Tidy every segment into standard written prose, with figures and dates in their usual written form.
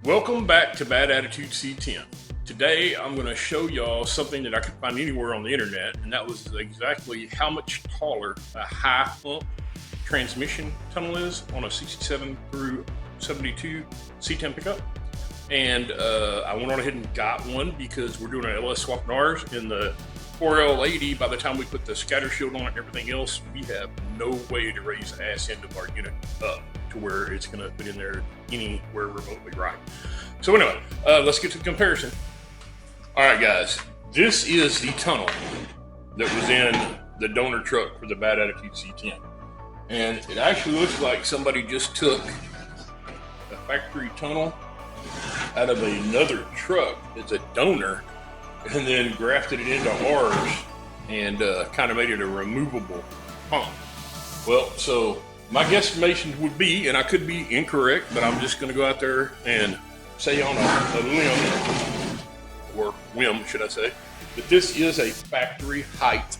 Welcome back to Bad Attitude C10. Today I'm going to show y'all something that I could find anywhere on the internet, and that was exactly how much taller a high hump transmission tunnel is on a 67 through 72 C10 pickup. And I went on ahead and got one because we're doing an LS swap in ours. In the 4L80, by the time we put the scatter shield on it and everything else, we have no way to raise the ass end of our unit up to where it's going to fit in there anywhere remotely right. So anyway, let's get to the comparison. All right, guys, this is the tunnel that was in the donor truck for the Bad Attitude C10. And it actually looks like somebody just took a factory tunnel out of another truck as a donor and then grafted it into ours and kind of made it a removable hump. Well, so my guesstimation would be, and I could be incorrect, but I'm just going to go out there and say on a limb, or whim, should I say, that this is a factory height.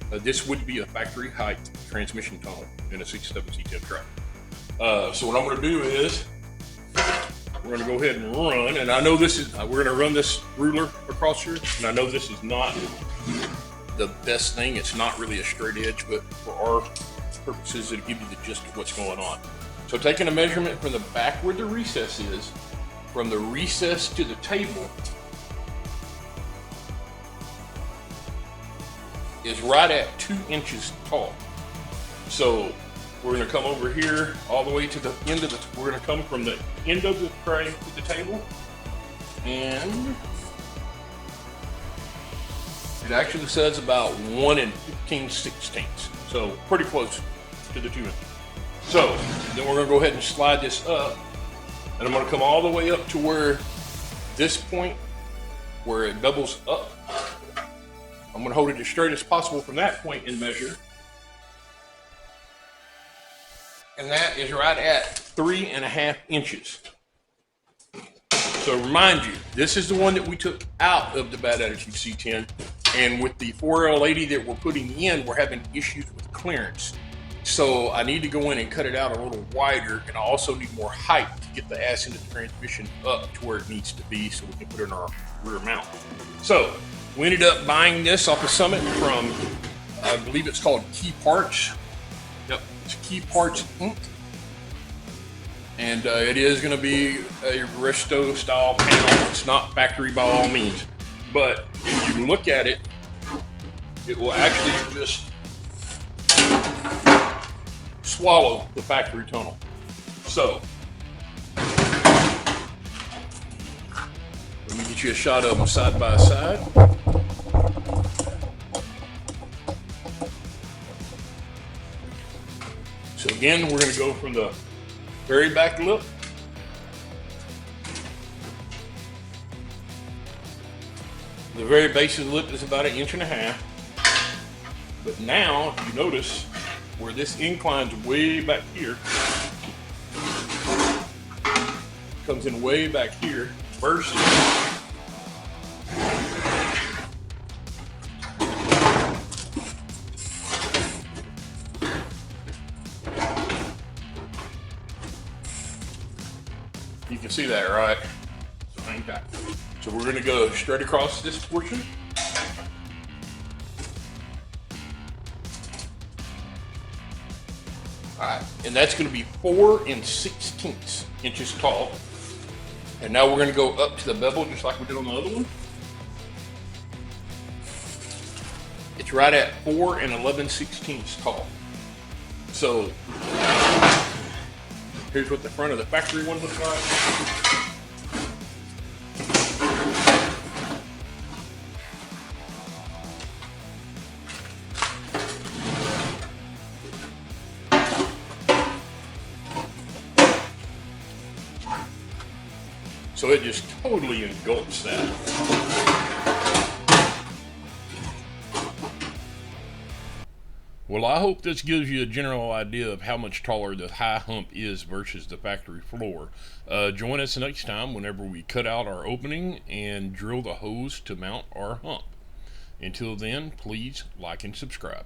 This would be a factory height transmission tunnel in a 67 C10 truck. So what I'm going to do is we're going to go ahead and run, and I know this is, we're going to run this ruler across here, and I know this is not the best thing. It's not really a straight edge, but for our purposes, it'll give you the gist of what's going on. So taking a measurement from the back where the recess is, from the recess to the table, is right at 2 inches tall. So we're going to come over here all the way to the end of the, we're going to come from the end of the tray to the table, and it actually says about 1 15/16. So pretty close to the 2 inches. So then we're going to go ahead and slide this up, and I'm going to come all the way up to where this point where it doubles up. I'm going to hold it as straight as possible from that point and measure. And that is right at 3.5 inches. So remind you, this is the one that we took out of the Bad Attitude C10. And with the 4L80 that we're putting in, we're having issues with clearance. So I need to go in and cut it out a little wider, and I also need more height to get the ass into the transmission up to where it needs to be so we can put it in our rear mount. So we ended up buying this off of Summit from, I believe it's called Key Parts. Yep, it's Key Parts Inc. And it is going to be a resto style panel. It's not factory by all means, but if you look at it, it will actually just swallow the factory tunnel. So let me get you a shot of them side by side. So again, we're going to go from the very back lip the very base of the lip is about 1.5 inches. But now, if you notice where this inclines way back here, comes in way back here versus you can see that, right? So hang tight. So we're going to go straight across this portion. All right, and that's going to be 4 16 inches tall. And now we're going to go up to the bevel just like we did on the other one. It's right at 4 11/16 tall. So here's what the front of the factory one looks like. So it just totally engulfs that. Well, I hope this gives you a general idea of how much taller the high hump is versus the factory floor. Join us next time whenever we cut out our opening and drill the hose to mount our hump. Until then, please like and subscribe.